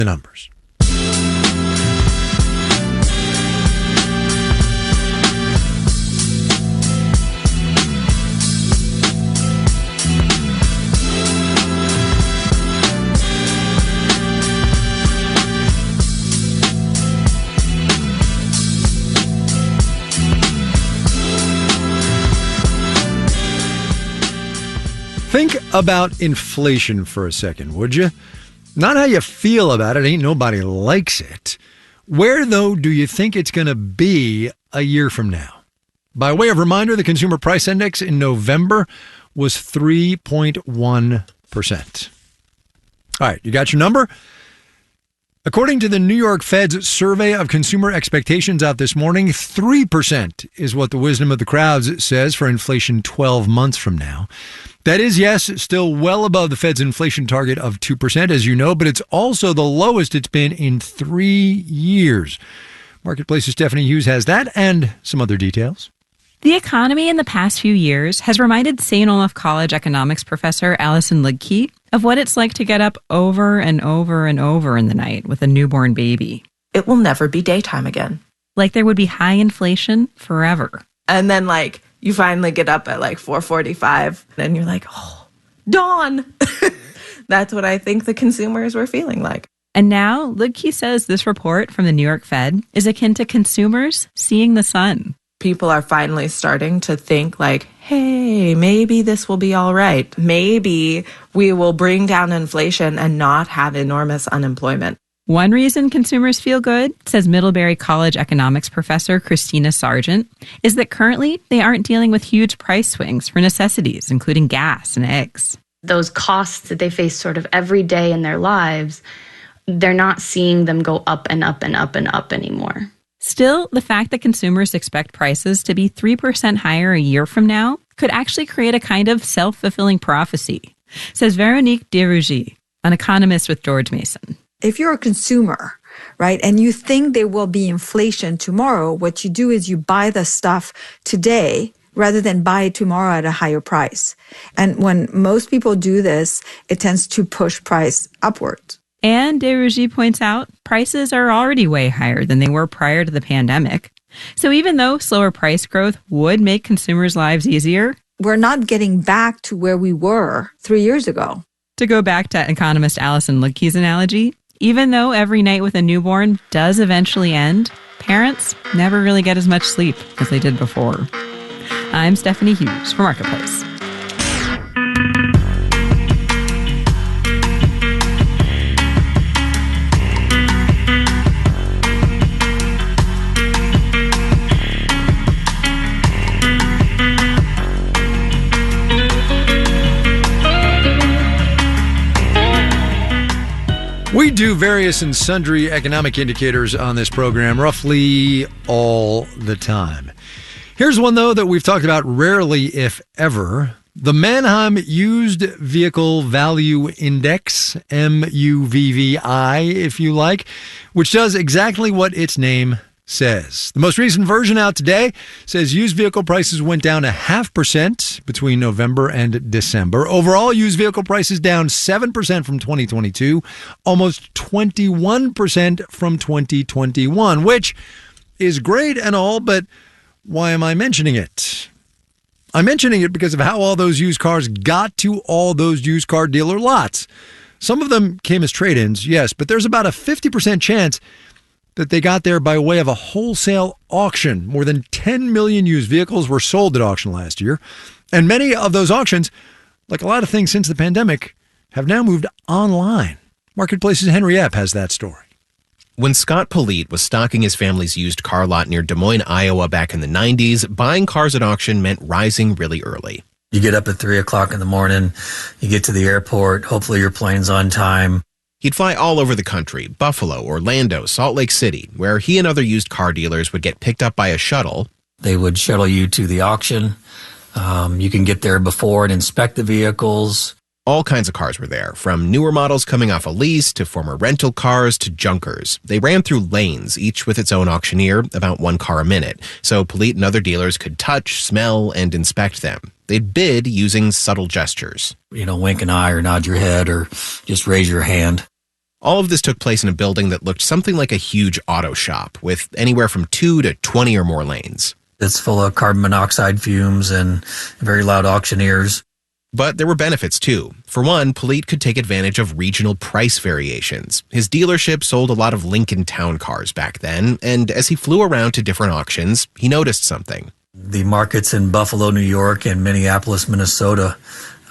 the numbers. Think about inflation for a second, would you? Not how you feel about it. Ain't nobody likes it. Where, though, do you think it's going to be a year from now? By way of reminder, the Consumer Price Index in November was 3.1%. All right, you got your number? According to the New York Fed's survey of consumer expectations out this morning, 3% is what the wisdom of the crowds says for inflation 12 months from now. That is, yes, still well above the Fed's inflation target of 2%, as you know, but it's also the lowest it's been in 3 years. Marketplace's Stephanie Hughes has that and some other details. The economy in the past few years has reminded St. Olaf College economics professor Allison Lidke of what it's like to get up over and over and over in the night with a newborn baby. It will never be daytime again. Like there would be high inflation forever. And then you finally get up at 4:45 and you're like, oh, dawn. That's what I think the consumers were feeling like. And now Lidke says this report from the New York Fed is akin to consumers seeing the sun. People are finally starting to think hey, maybe this will be all right. Maybe we will bring down inflation and not have enormous unemployment. One reason consumers feel good, says Middlebury College economics professor Christina Sargent, is that currently they aren't dealing with huge price swings for necessities, including gas and eggs. Those costs that they face sort of every day in their lives, they're not seeing them go up and up and up and up anymore. Still, the fact that consumers expect prices to be 3% higher a year from now could actually create a kind of self-fulfilling prophecy, says Veronique Derougy, an economist with George Mason. If you're a consumer, right, and you think there will be inflation tomorrow, what you do is you buy the stuff today rather than buy it tomorrow at a higher price. And when most people do this, it tends to push price upward. And Derougy points out prices are already way higher than they were prior to the pandemic. So even though slower price growth would make consumers' lives easier, we're not getting back to where we were 3 years ago. To go back to economist Allison Lidke's analogy, even though every night with a newborn does eventually end, parents never really get as much sleep as they did before. I'm Stephanie Hughes for Marketplace. We do various and sundry economic indicators on this program roughly all the time. Here's one, though, that we've talked about rarely, if ever. The Manheim Used Vehicle Value Index, MUVVI, if you like, which does exactly what its name says. The most recent version out today says used vehicle prices went down 0.5% between November and December. Overall, used vehicle prices down 7% from 2022, almost 21% from 2021, which is great and all, but why am I mentioning it? I'm mentioning it because of how all those used cars got to all those used car dealer lots. Some of them came as trade-ins, yes, but there's about a 50% chance that they got there by way of a wholesale auction. More than 10 million used vehicles were sold at auction last year. And many of those auctions, like a lot of things since the pandemic, have now moved online. Marketplace's Henry Epp has that story. When Scott Polite was stocking his family's used car lot near Des Moines, Iowa back in the 90s, buying cars at auction meant rising really early. You get up at 3 o'clock in the morning, you get to the airport, hopefully your plane's on time. He'd fly all over the country, Buffalo, Orlando, Salt Lake City, where he and other used car dealers would get picked up by a shuttle. They would shuttle you to the auction. You can get there before and inspect the vehicles. All kinds of cars were there, from newer models coming off a lease to former rental cars to junkers. They ran through lanes, each with its own auctioneer, about one car a minute, so Polite and other dealers could touch, smell, and inspect them. They'd bid using subtle gestures. Wink an eye or nod your head or just raise your hand. All of this took place in a building that looked something like a huge auto shop with anywhere from 2 to 20 or more lanes. It's full of carbon monoxide fumes and very loud auctioneers. But there were benefits, too. For one, Polite could take advantage of regional price variations. His dealership sold a lot of Lincoln Town cars back then, and as he flew around to different auctions, he noticed something. The markets in Buffalo, New York, and Minneapolis, Minnesota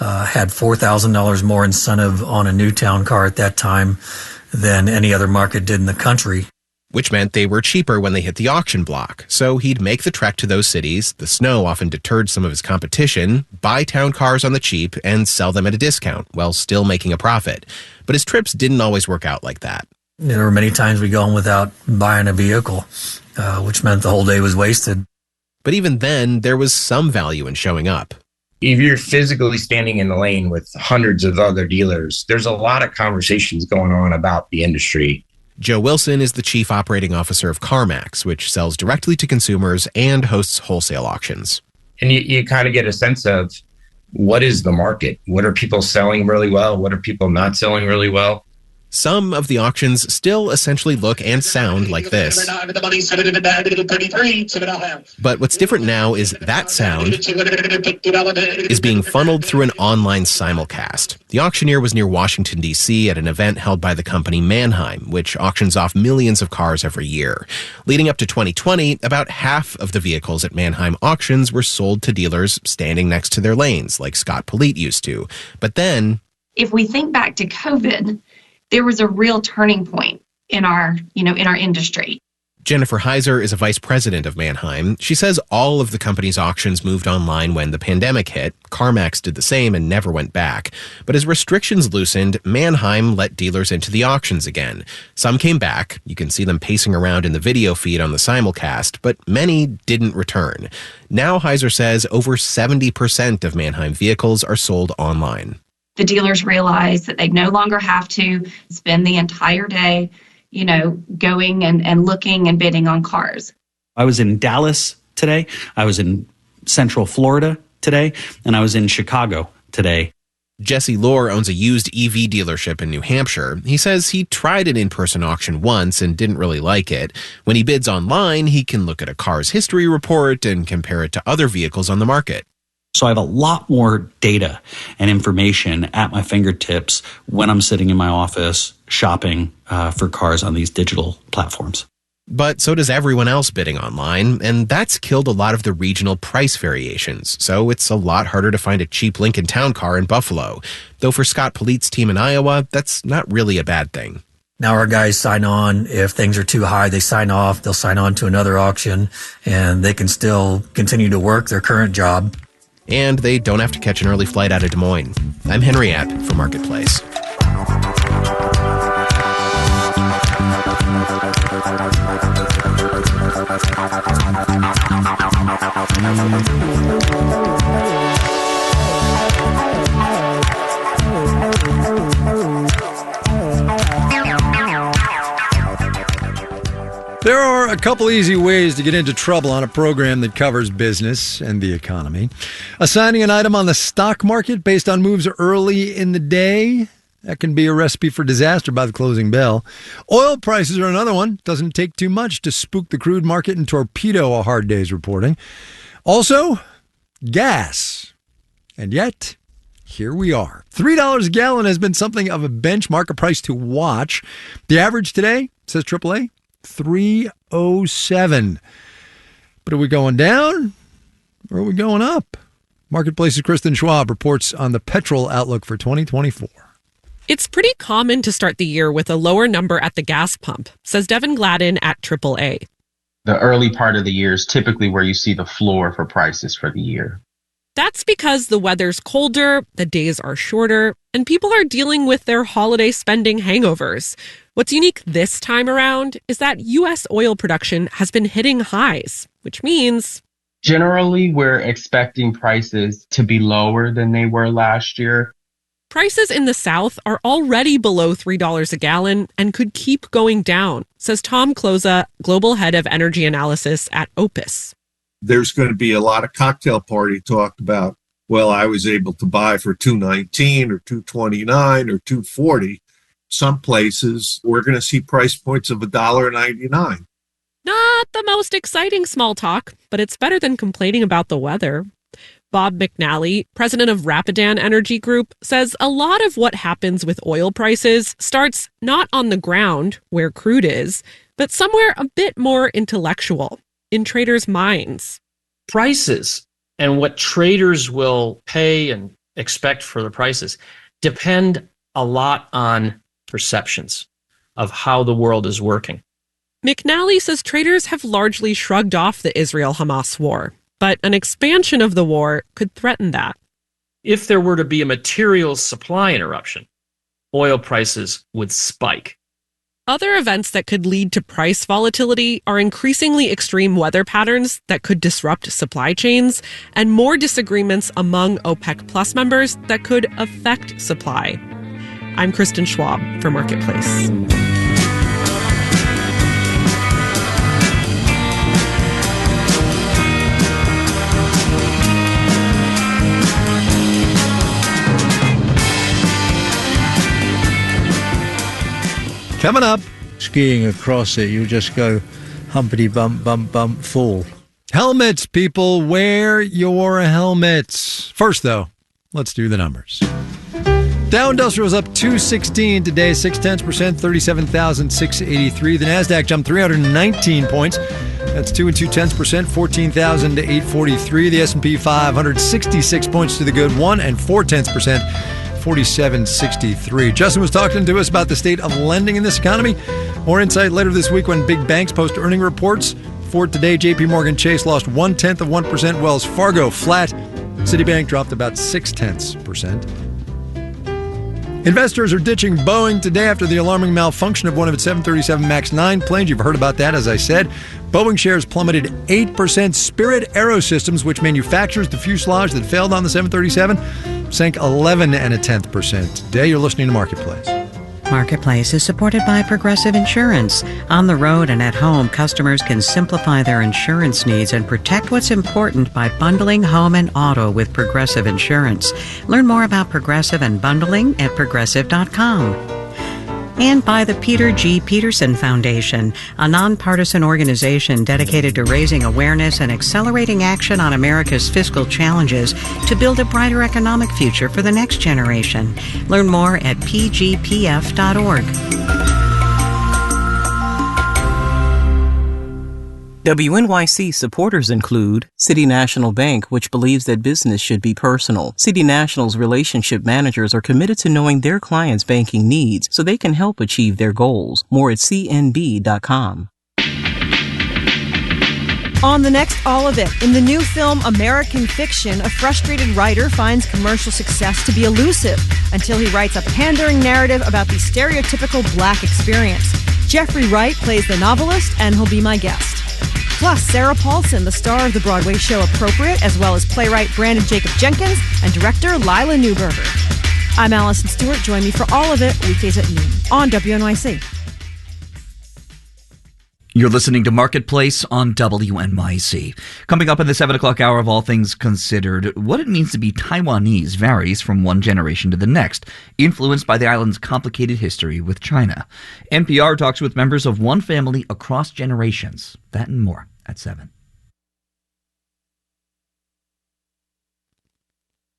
had $4,000 more incentive on a new town car at that time than any other market did in the country. Which meant they were cheaper when they hit the auction block. So he'd make the trek to those cities, the snow often deterred some of his competition, buy town cars on the cheap, and sell them at a discount while still making a profit. But his trips didn't always work out like that. There were many times we'd go home without buying a vehicle, which meant the whole day was wasted. But even then, there was some value in showing up. If you're physically standing in the lane with hundreds of other dealers, there's a lot of conversations going on about the industry. Joe Wilson is the chief operating officer of CarMax, which sells directly to consumers and hosts wholesale auctions. And you kind of get a sense of what is the market? What are people selling really well? What are people not selling really well? Some of the auctions still essentially look and sound like this. But what's different now is that sound is being funneled through an online simulcast. The auctioneer was near Washington, D.C. at an event held by the company Manheim, which auctions off millions of cars every year. Leading up to 2020, about half of the vehicles at Manheim auctions were sold to dealers standing next to their lanes, like Scott Polite used to. But then, if we think back to COVID, there was a real turning point in our industry. Jennifer Heiser is a vice president of Manheim. She says all of the company's auctions moved online when the pandemic hit. CarMax did the same and never went back. But as restrictions loosened, Manheim let dealers into the auctions again. Some came back. You can see them pacing around in the video feed on the simulcast, but many didn't return. Now, Heiser says over 70% of Manheim vehicles are sold online. The dealers realize that they no longer have to spend the entire day, going and looking and bidding on cars. I was in Dallas today. I was in Central Florida today, and I was in Chicago today. Jesse Lohr owns a used EV dealership in New Hampshire. He says he tried an in-person auction once and didn't really like it. When he bids online, he can look at a car's history report and compare it to other vehicles on the market. So I have a lot more data and information at my fingertips when I'm sitting in my office shopping for cars on these digital platforms. But so does everyone else bidding online, and that's killed a lot of the regional price variations. So it's a lot harder to find a cheap Lincoln Town car in Buffalo. Though for Scott Polite's team in Iowa, that's not really a bad thing. Now our guys sign on. If things are too high, they sign off. They'll sign on to another auction, and they can still continue to work their current job. And they don't have to catch an early flight out of Des Moines. I'm Henry Epp for Marketplace. There are a couple easy ways to get into trouble on a program that covers business and the economy. Assigning an item on the stock market based on moves early in the day, that can be a recipe for disaster by the closing bell. Oil prices are another one. Doesn't take too much to spook the crude market and torpedo a hard day's reporting. Also, gas. And yet, here we are. $3 a gallon has been something of a benchmark, a price to watch. The average today, says AAA, $3.07. But are we going down or are we going up? Marketplace's Kristen Schwab reports on the petrol outlook for 2024. It's pretty common to start the year with a lower number at the gas pump, says Devin Gladden at AAA. The early part of the year is typically where you see the floor for prices for the year. That's because the weather's colder, the days are shorter, and people are dealing with their holiday spending hangovers. What's unique this time around is that U.S. oil production has been hitting highs, which means generally we're expecting prices to be lower than they were last year. Prices in the South are already below $3 a gallon and could keep going down, says Tom Kloza, global head of energy analysis at Opus. There's going to be a lot of cocktail party talk about, well, I was able to buy for $2.19 or $2.29 or $2.40. some places we're going to see price points of $1.99. Not the most exciting small talk, but it's better than complaining about the weather. Bob McNally, president of Rapidan Energy Group, says a lot of what happens with oil prices starts not on the ground where crude is, but somewhere a bit more intellectual, in traders' minds. Prices and what traders will pay and expect for the prices depend a lot on perceptions of how the world is working. McNally says traders have largely shrugged off the Israel-Hamas war, but an expansion of the war could threaten that. If there were to be a materials supply interruption, oil prices would spike. Other events that could lead to price volatility are increasingly extreme weather patterns that could disrupt supply chains and more disagreements among OPEC Plus members that could affect supply. I'm Kristen Schwab for Marketplace. Coming up. Skiing across it, you just go humpity bump, bump, bump, fall. Helmets, people, wear your helmets. First, though, let's do the numbers. Dow Industrial was up 216 today, 0.6%, 37,683. The NASDAQ jumped 319 points. That's 2 2/10%, 14,843. The S&P 500, 66 points to the good, 1 4/10%. 47.63. Justin was talking to us about the state of lending in this economy. More insight later this week when big banks post earning reports. For today, JP Morgan Chase lost 0.1%. Wells Fargo flat. Citibank dropped about 0.6%. Investors are ditching Boeing today after the alarming malfunction of one of its 737 MAX 9 planes. You've heard about that, as I said. Boeing shares plummeted 8%. Spirit Aerosystems, which manufactures the fuselage that failed on the 737, sank 11.1% today. You're listening to Marketplace. Marketplace is supported by Progressive Insurance. On the road and at home, customers can simplify their insurance needs and protect what's important by bundling home and auto with Progressive Insurance. Learn more about Progressive and bundling at Progressive.com. And by the Peter G. Peterson Foundation, a nonpartisan organization dedicated to raising awareness and accelerating action on America's fiscal challenges to build a brighter economic future for the next generation. Learn more at pgpf.org. WNYC supporters include City National Bank, which believes that business should be personal. City National's relationship managers are committed to knowing their clients' banking needs so they can help achieve their goals. More at cnb.com. On the next All of It, in the new film American Fiction, a frustrated writer finds commercial success to be elusive until he writes a pandering narrative about the stereotypical Black experience. Jeffrey Wright plays the novelist, and he'll be my guest. Plus, Sarah Paulson, the star of the Broadway show Appropriate, as well as playwright Brandon Jacob Jenkins and director Lila Newberger. I'm Allison Stewart. Join me for All of It, weekdays at noon on WNYC. You're listening to Marketplace on WNYC. Coming up in the 7 o'clock hour of All Things Considered, what it means to be Taiwanese varies from one generation to the next, influenced by the island's complicated history with China. NPR talks with members of one family across generations. That and more at 7.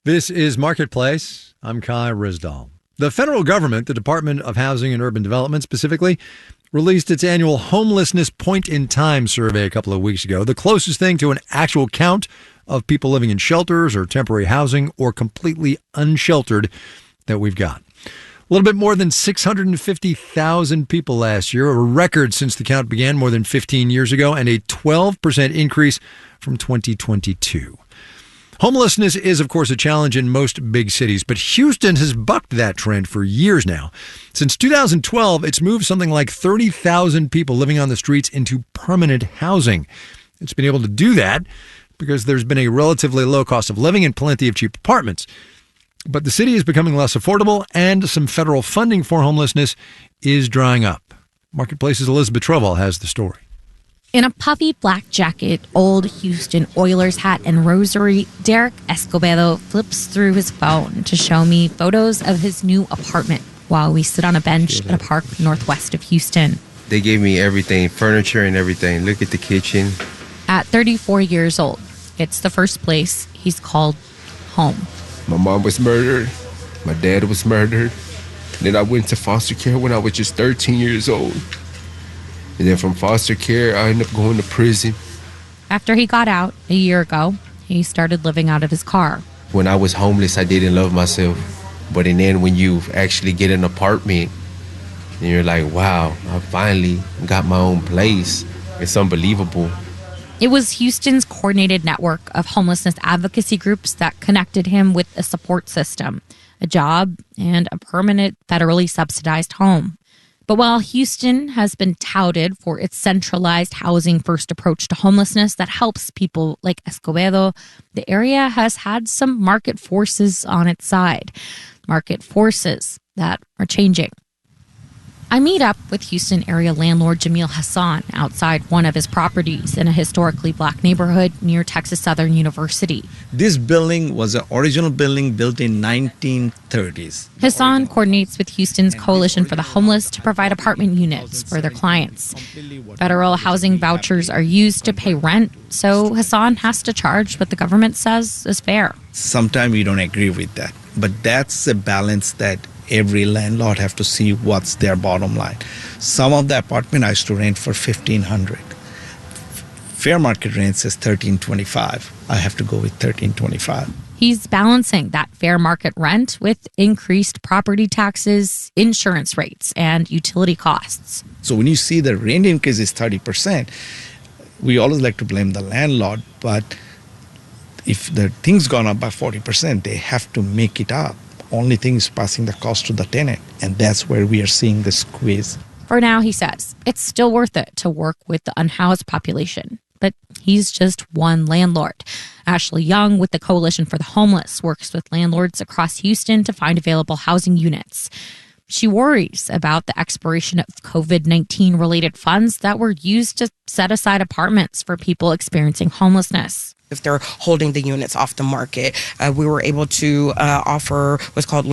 This is Marketplace. I'm Kai Rizdal. The federal government, the Department of Housing and Urban Development specifically, released its annual homelessness point-in-time survey a couple of weeks ago, the closest thing to an actual count of people living in shelters or temporary housing or completely unsheltered that we've got. A little bit more than 650,000 people last year, a record since the count began more than 15 years ago, and a 12% increase from 2022. Homelessness is, of course, a challenge in most big cities, but Houston has bucked that trend for years now. Since 2012, it's moved something like 30,000 people living on the streets into permanent housing. It's been able to do that because there's been a relatively low cost of living and plenty of cheap apartments. But the city is becoming less affordable, and some federal funding for homelessness is drying up. Marketplace's Elizabeth Trovall has the story. In a puffy black jacket, old Houston Oilers hat, and rosary, Derek Escobedo flips through his phone to show me photos of his new apartment. while we sit on a bench at a park northwest of Houston. They gave me everything, furniture and everything. Look at the kitchen. At 34 years old, it's the first place he's called home. My mom was murdered. My dad was murdered. And then I went to foster care when I was just 13 years old. And then from foster care, I ended up going to prison. After he got out a year ago, he started living out of his car. When I was homeless, I didn't love myself. But then when you actually get an apartment, and you're like, wow, I finally got my own place. It's unbelievable. It was Houston's coordinated network of homelessness advocacy groups that connected him with a support system, a job, and a permanent federally subsidized home. But while Houston has been touted for its centralized housing-first approach to homelessness that helps people like Escobedo, the area has had some market forces on its side. Market forces that are changing. I meet up with Houston area landlord Jamil Hassan outside one of his properties in a historically black neighborhood near Texas Southern University. This building was an original building built in 1930s. Hassan coordinates with Houston's Coalition for the Homeless to provide apartment units for their clients. Federal housing vouchers are used to pay rent, so Hassan has to charge what the government says is fair. Sometimes we don't agree with that, but that's a balance that every landlord have to see what's their bottom line. Some of the apartment I used to rent for $1,500. Fair market rent says $1,325. I have to go with $1,325. He's balancing that fair market rent with increased property taxes, insurance rates, and utility costs. So when you see the rent increase is 30%, we always like to blame the landlord, but if the thing's gone up by 40%, they have to make it up. Only thing is passing the cost to the tenant, and that's where we are seeing the squeeze. For now, he says, it's still worth it to work with the unhoused population. But he's just one landlord. Ashley Young with the Coalition for the Homeless works with landlords across Houston to find available housing units. She worries about the expiration of COVID-19 related funds that were used to set aside apartments for people experiencing homelessness. If they're holding the units off the market, we were able to offer what's called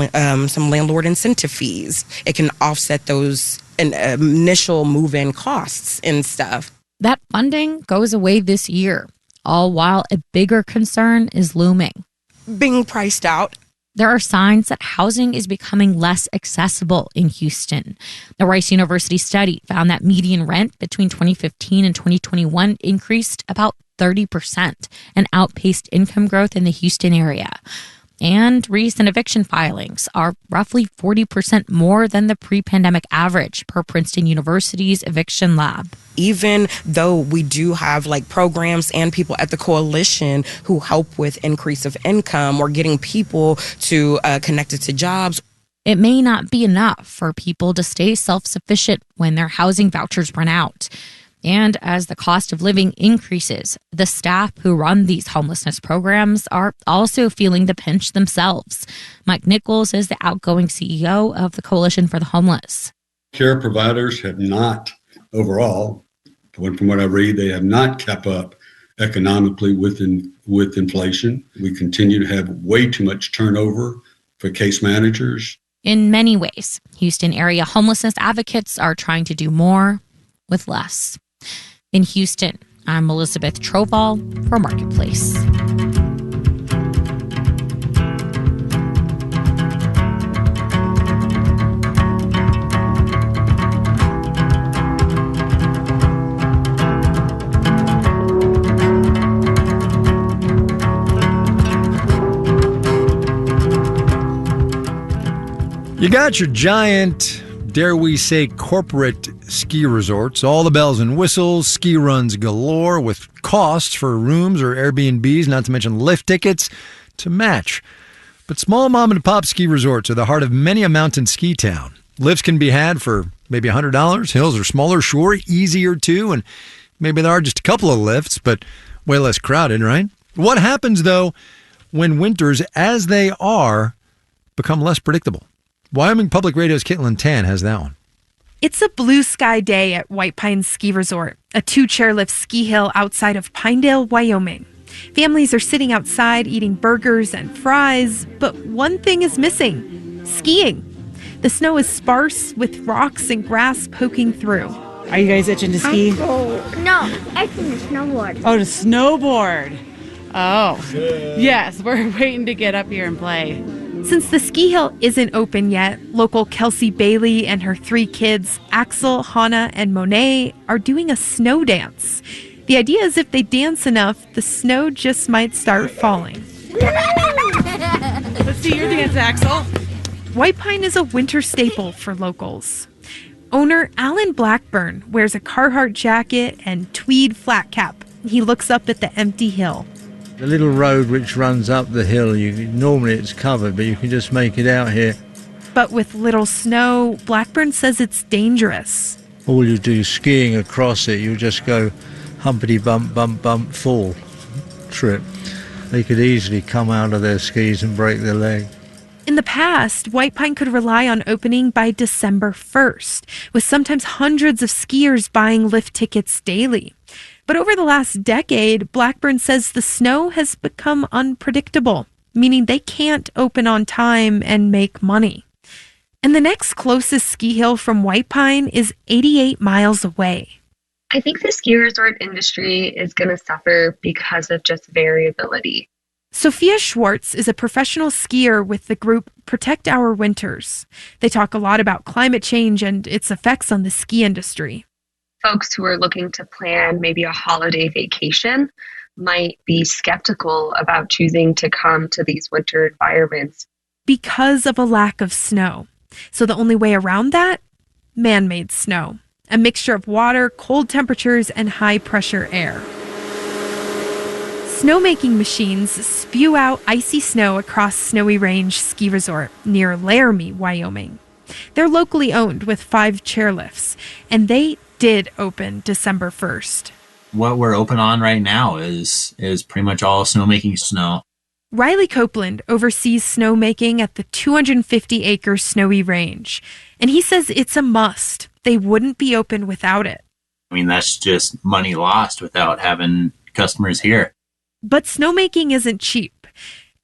some landlord incentive fees. It can offset those initial move-in costs and stuff. That funding goes away this year, all while a bigger concern is looming. Being priced out. There are signs that housing is becoming less accessible in Houston. The Rice University study found that median rent between 2015 and 2021 increased about 30% and outpaced income growth in the Houston area. And recent eviction filings are roughly 40% more than the pre-pandemic average per Princeton University's eviction lab. Even though we do have like programs and people at the coalition who help with increase of income or getting people to connected to jobs, it may not be enough for people to stay self-sufficient when their housing vouchers run out. And as the cost of living increases, the staff who run these homelessness programs are also feeling the pinch themselves. Mike Nichols is the outgoing CEO of the Coalition for the Homeless. Care providers have not, overall, from what I read, they have not kept up economically with inflation. We continue to have way too much turnover for case managers. In many ways, Houston area homelessness advocates are trying to do more with less. In Houston, I'm Elizabeth Trovall for Marketplace. You got your giant, dare we say, corporate ski resorts, all the bells and whistles, ski runs galore with costs for rooms or Airbnbs, not to mention lift tickets to match. But small mom and pop ski resorts are the heart of many a mountain ski town. Lifts can be had for maybe $100. Hills are smaller, sure, easier too, and maybe there are just a couple of lifts, but way less crowded, right? What happens, though, when winters, as they are, become less predictable? Wyoming Public Radio's Caitlin Tan has that one. It's a blue sky day at White Pines Ski Resort, a 2-chairlift ski hill outside of Pinedale, Wyoming. Families are sitting outside eating burgers and fries, but one thing is missing: skiing. The snow is sparse with rocks and grass poking through. Are you guys itching to ski? No, itching to snowboard. Oh, to snowboard. Oh, yes, we're waiting to get up here and play. Since the ski hill isn't open yet, local Kelsey Bailey and her 3 kids, Axel, Hannah, and Monet, are doing a snow dance. The idea is if they dance enough, the snow just might start falling. Let's see your dance, Axel. White pine is a winter staple for locals. Owner Alan Blackburn wears a Carhartt jacket and tweed flat cap. He looks up at the empty hill. The little road which runs up the hill, normally it's covered, but you can just make it out here. But with little snow, Blackburn says it's dangerous. All you do skiing across it, you just go humpity bump, bump, bump, fall, trip. They could easily come out of their skis and break their leg. In the past, White Pine could rely on opening by December 1st, with sometimes hundreds of skiers buying lift tickets daily. But over the last decade, Blackburn says the snow has become unpredictable, meaning they can't open on time and make money. And the next closest ski hill from White Pine is 88 miles away. I think the ski resort industry is going to suffer because of just variability. Sophia Schwartz is a professional skier with the group Protect Our Winters. They talk a lot about climate change and its effects on the ski industry. Folks who are looking to plan maybe a holiday vacation might be skeptical about choosing to come to these winter environments because of a lack of snow. So the only way around that? Man-made snow. A mixture of water, cold temperatures, and high-pressure air. Snowmaking machines spew out icy snow across Snowy Range Ski Resort near Laramie, Wyoming. They're locally owned with 5 chairlifts, and they did open December 1st. What we're open on right now is pretty much all snowmaking snow. Riley Copeland oversees snowmaking at the 250-acre Snowy Range, and he says it's a must. They wouldn't be open without it. I mean, that's just money lost without having customers here. But snowmaking isn't cheap.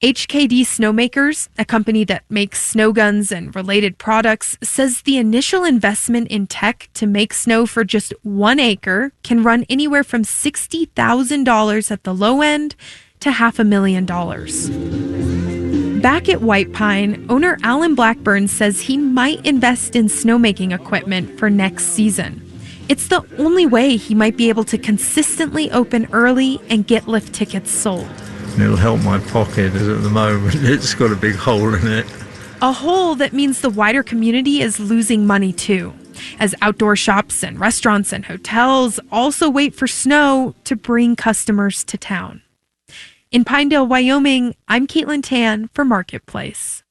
HKD Snowmakers, a company that makes snow guns and related products, says the initial investment in tech to make snow for just 1 acre can run anywhere from $60,000 at the low end to $500,000. Back at White Pine, owner Alan Blackburn says he might invest in snowmaking equipment for next season. It's the only way he might be able to consistently open early and get lift tickets sold. It'll help my pocket, as at the moment it's got a big hole in it. A hole that means the wider community is losing money too, as outdoor shops and restaurants and hotels also wait for snow to bring customers to town. In Pinedale, Wyoming, I'm Caitlin Tan for Marketplace.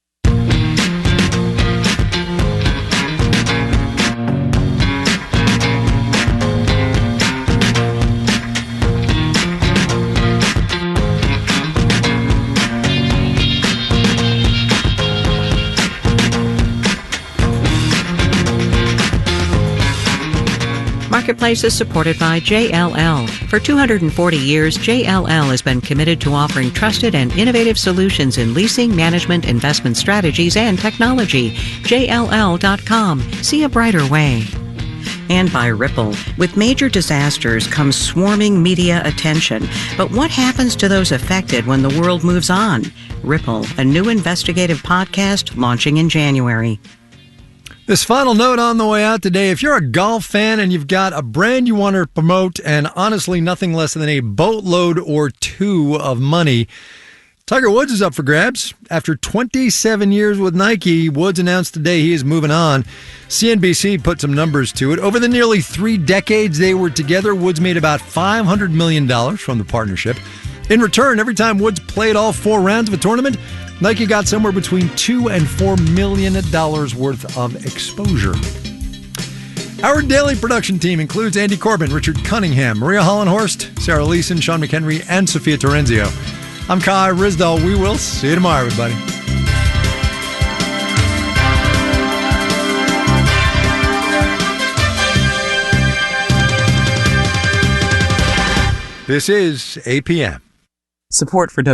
Marketplace is supported by JLL. For 240 years, JLL has been committed to offering trusted and innovative solutions in leasing, management, investment strategies, and technology. JLL.com. See a brighter way. And by Ripple. With major disasters comes swarming media attention. But what happens to those affected when the world moves on? Ripple, a new investigative podcast launching in January. This final note on the way out today, if you're a golf fan and you've got a brand you want to promote and honestly nothing less than a boatload or 2 of money, Tiger Woods is up for grabs. After 27 years with Nike, Woods announced today he is moving on. CNBC put some numbers to it. Over the nearly 3 decades they were together, Woods made about $500 million from the partnership. In return, every time Woods played all 4 rounds of a tournament, Nike got somewhere between $2 and $4 million worth of exposure. Our daily production team includes Andy Corbin, Richard Cunningham, Maria Hollenhorst, Sarah Leeson, Sean McHenry, and Sophia Terenzio. I'm Kai Risdall. We will see you tomorrow, everybody. This is APM. Support for